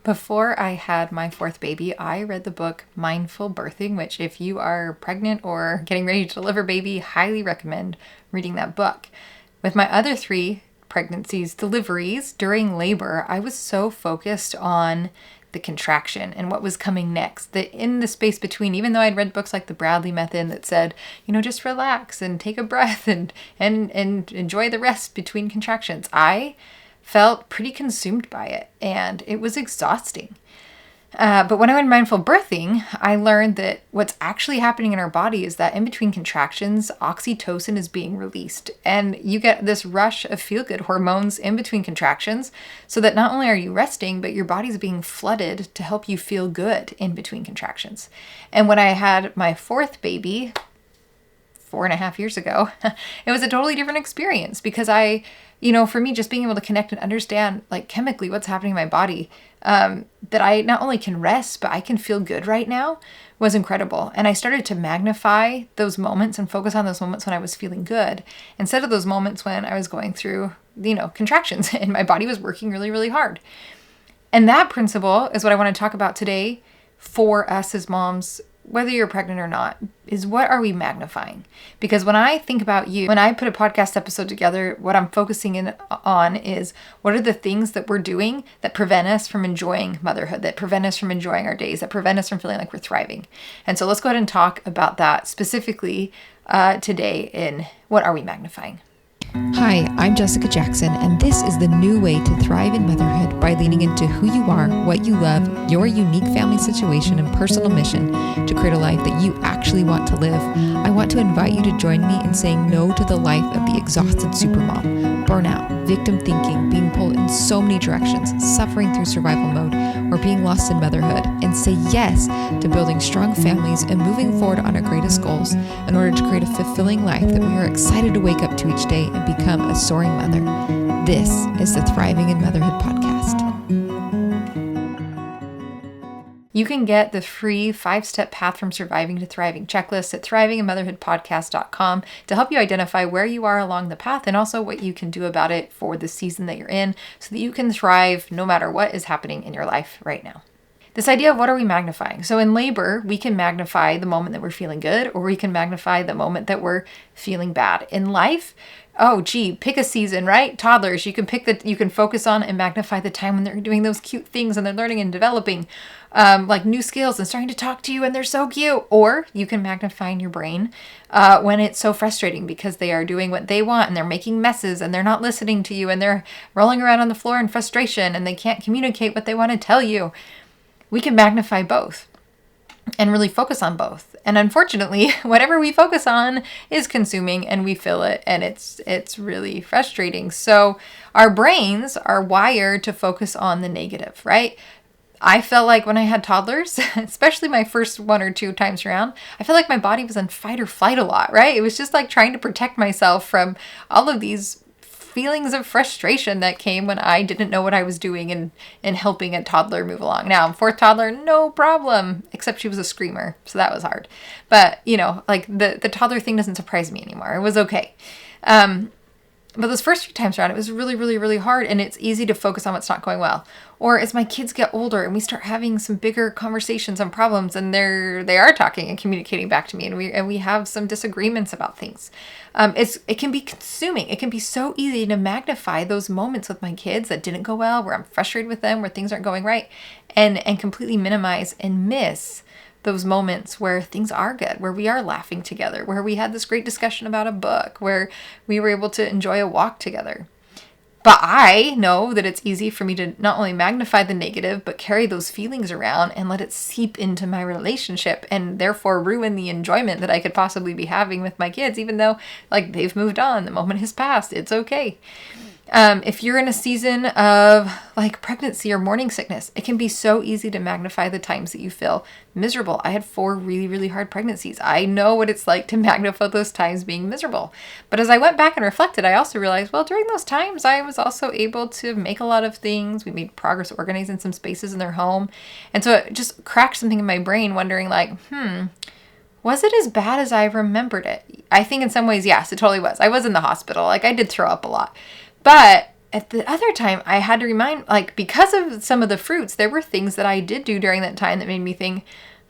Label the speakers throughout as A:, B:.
A: Before I had my fourth baby, I read the book Mindful Birthing, which if you are pregnant or getting ready to deliver a baby, highly recommend reading that book. With my other three pregnancies, deliveries during labor, I was so focused on the contraction and what was coming next that in the space between, even though I'd read books like the Bradley Method that said, just relax and take a breath and enjoy the rest between contractions, I felt pretty consumed by it, and it was exhausting. But when I went mindful birthing, I learned that what's actually happening in our body is that in between contractions, oxytocin is being released, and you get this rush of feel-good hormones in between contractions, so that not only are you resting, but your body's being flooded to help you feel good in between contractions. And when I had my fourth baby 4.5 years ago, it was a totally different experience because for me, just being able to connect and understand like chemically what's happening in my body, that I not only can rest, but I can feel good right now was incredible. And I started to magnify those moments and focus on those moments when I was feeling good instead of those moments when I was going through, contractions and my body was working really, really hard. And that principle is what I want to talk about today for us as moms, whether you're pregnant or not, is what are we magnifying? Because when I think about you, when I put a podcast episode together, what I'm focusing in on is what are the things that we're doing that prevent us from enjoying motherhood, that prevent us from enjoying our days, that prevent us from feeling like we're thriving. And so let's go ahead and talk about that specifically today in what are we magnifying?
B: Hi, I'm Jessica Jackson, and this is the new way to thrive in motherhood by leaning into who you are, what you love, your unique family situation, and personal mission to create a life that you actually want to live. I want to invite you to join me in saying no to the life of the exhausted supermom, burnout, victim thinking, being pulled in so many directions, suffering through survival mode, or being lost in motherhood, and say yes to building strong families and moving forward on our greatest goals in order to create a fulfilling life that we are excited to wake up to each day and become a soaring mother. This is the Thriving in Motherhood podcast.
A: You can get the free 5-step path from surviving to thriving checklist at thrivinginmotherhoodpodcast.com to help you identify where you are along the path and also what you can do about it for the season that you're in so that you can thrive no matter what is happening in your life right now. This idea of what are we magnifying? So in labor, we can magnify the moment that we're feeling good, or we can magnify the moment that we're feeling bad. In life, pick a season, right? Toddlers, you can focus on and magnify the time when they're doing those cute things and they're learning and developing like new skills and starting to talk to you and they're so cute. Or you can magnify in your brain when it's so frustrating because they are doing what they want and they're making messes and they're not listening to you and they're rolling around on the floor in frustration and they can't communicate what they want to tell you. We can magnify both and really focus on both. And unfortunately, whatever we focus on is consuming and we feel it, and it's really frustrating. So our brains are wired to focus on the negative, right? I felt like when I had toddlers, especially my first 1 or 2 times around, I felt like my body was in fight or flight a lot, right? It was just like trying to protect myself from all of these feelings of frustration that came when I didn't know what I was doing and helping a toddler move along. Now, 4th toddler, no problem, except she was a screamer, so that was hard. But, like the toddler thing doesn't surprise me anymore. It was okay. But those first few times around, it was really, really, really hard, and it's easy to focus on what's not going well. Or as my kids get older and we start having some bigger conversations on problems, and they are talking and communicating back to me, and we have some disagreements about things. It can be consuming. It can be so easy to magnify those moments with my kids that didn't go well, where I'm frustrated with them, where things aren't going right, and completely minimize and miss those moments where things are good, where we are laughing together, where we had this great discussion about a book, where we were able to enjoy a walk together. But I know that it's easy for me to not only magnify the negative, but carry those feelings around and let it seep into my relationship and therefore ruin the enjoyment that I could possibly be having with my kids, even though like they've moved on, the moment has passed, it's okay. If you're in a season of like pregnancy or morning sickness, it can be so easy to magnify the times that you feel miserable. I had 4 really, really hard pregnancies. I know what it's like to magnify those times being miserable. But as I went back and reflected, I also realized, well, during those times, I was also able to make a lot of things. We made progress organizing some spaces in their home. And so it just cracked something in my brain wondering like, was it as bad as I remembered it? I think in some ways, yes, it totally was. I was in the hospital. Like I did throw up a lot. But at the other time, I had to remind, like, because of some of the fruits, there were things that I did do during that time that made me think,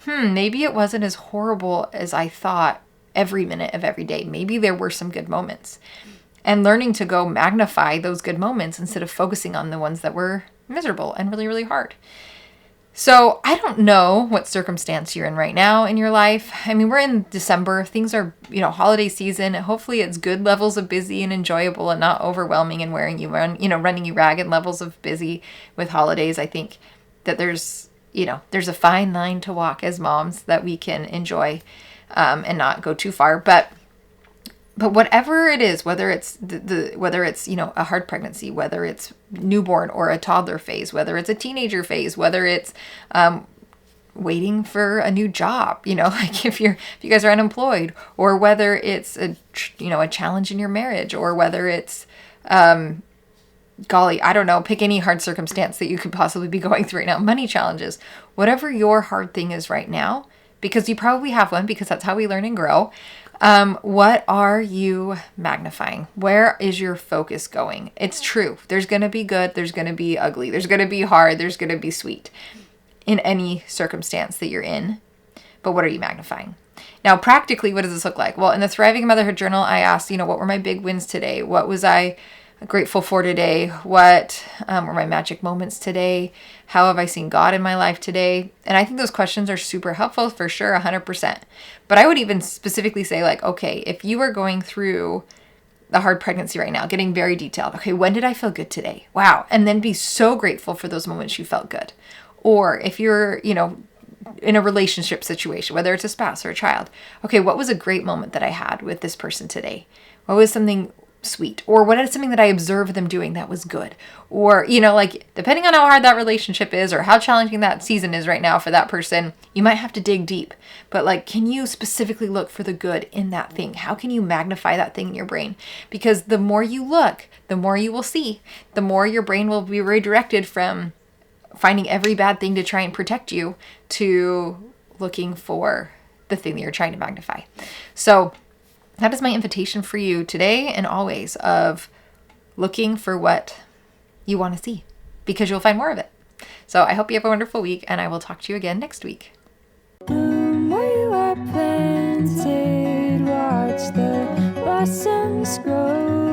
A: maybe it wasn't as horrible as I thought every minute of every day. Maybe there were some good moments. And learning to go magnify those good moments instead of focusing on the ones that were miserable and really, really hard. So I don't know what circumstance you're in right now in your life. I mean, we're in December. Things are, holiday season. Hopefully it's good levels of busy and enjoyable and not overwhelming and running you ragged levels of busy with holidays. I think that there's a fine line to walk as moms that we can enjoy and not go too far. But whatever it is, whether it's whether it's a hard pregnancy, whether it's newborn or a toddler phase, whether it's a teenager phase, whether it's waiting for a new job, like if you guys are unemployed, or whether it's a challenge in your marriage, or whether it's golly, I don't know, pick any hard circumstance that you could possibly be going through right now, money challenges, whatever your hard thing is right now, because you probably have one, because that's how we learn and grow. What are you magnifying? Where is your focus going? It's true. There's going to be good. There's going to be ugly. There's going to be hard. There's going to be sweet in any circumstance that you're in. But what are you magnifying? Now, practically, what does this look like? Well, in the Thriving Motherhood Journal, I asked, what were my big wins today? What was I grateful for today? What were my magic moments today? How have I seen God in my life today? And I think those questions are super helpful for sure, 100%. But I would even specifically say, like, okay, if you are going through the hard pregnancy right now, getting very detailed, okay, when did I feel good today? Wow. And then be so grateful for those moments you felt good. Or if you're, in a relationship situation, whether it's a spouse or a child, okay, what was a great moment that I had with this person today? What was something sweet? Or what is something that I observed them doing that was good? Or, depending on how hard that relationship is or how challenging that season is right now for that person, you might have to dig deep. But can you specifically look for the good in that thing? How can you magnify that thing in your brain? Because the more you look, the more you will see, the more your brain will be redirected from finding every bad thing to try and protect you to looking for the thing that you're trying to magnify. So that is my invitation for you today and always, of looking for what you want to see, because you'll find more of it. So I hope you have a wonderful week, and I will talk to you again next week.
C: Where you are planted, watch the blossoms grow.